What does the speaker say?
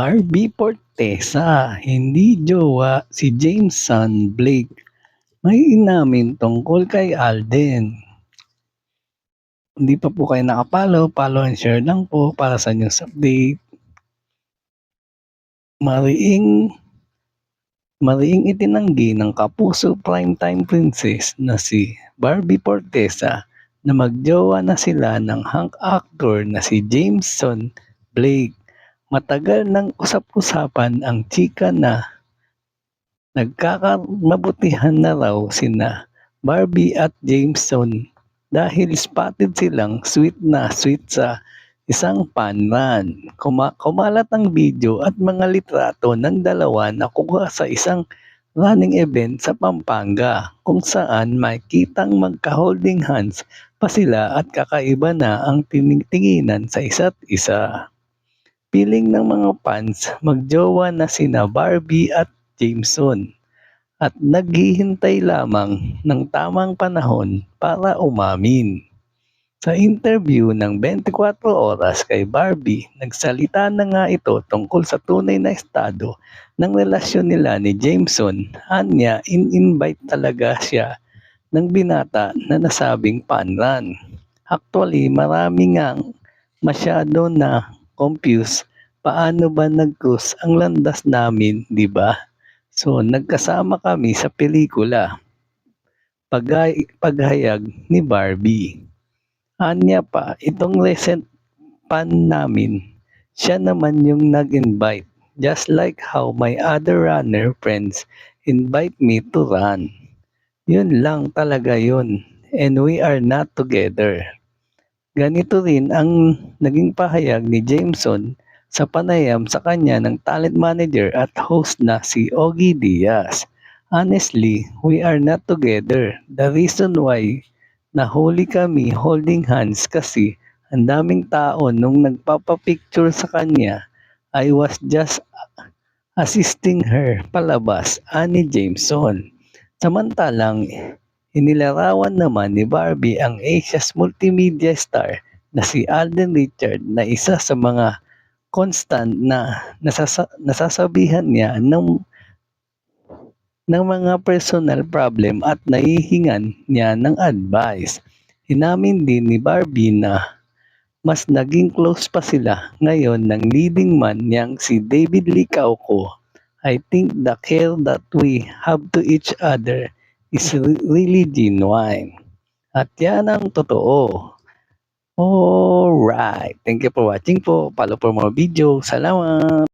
Barbie Fortesa, hindi jowa si Jameson Blake. May inamin tungkol kay Alden. Hindi pa po kayo nakapollow, follow and share lang po para sa news update. Mariing itinanggi ng kapuso primetime princess na si Barbie Fortesa na magjowa na sila ng hunk actor na si Jameson Blake. Matagal nang usap-usapan ang chika na nagkakamabutihan na raw sina Barbie at Jameson dahil spotted silang sweet na sweet sa isang fun run. Kumalat ang video at mga litrato ng dalawa na kuha sa isang running event sa Pampanga kung saan makitang magka-holding hands pa sila at kakaiba na ang tinitinginan sa isa't isa. Piling ng mga fans magjowa na sina Barbie at Jameson at naghihintay lamang ng tamang panahon para umamin. Sa interview ng 24 oras kay Barbie, nagsalita na nga ito tungkol sa tunay na estado ng relasyon nila ni Jameson. Anya, in-invite talaga siya ng binata na nasabing panran. Actually, marami ngang masyado na confused paano ba nag-cruise ang landas namin, di ba? So, nagkasama kami sa pelikula, paghayag ni Barbie. Anya pa, itong recent pan namin, siya naman yung nag-invite. Just like how my other runner friends invite me to run. Yun lang talaga yun. And we are not together. Ganito rin ang naging pahayag ni Jameson sa panayam sa kanya ng talent manager at host na si Ogie Diaz. Honestly, we are not together. The reason why nahuli kami holding hands kasi ang daming tao nung nagpapapicture sa kanya. I was just assisting her palabas, ani Jameson. Samantalang inilarawan naman ni Barbie ang Asia's multimedia star na si Alden Richard na isa sa mga constant na nasasabihan niya ng mga personal problem at nahihingan niya ng advice. Inamin din ni Barbie na mas naging close pa sila ngayon ng leading man niyang si David Lee Cauco. I think the care that we have to each other is really genuine. At yan ang totoo. Alright. Thank you for watching po. Follow for more video. Salamat.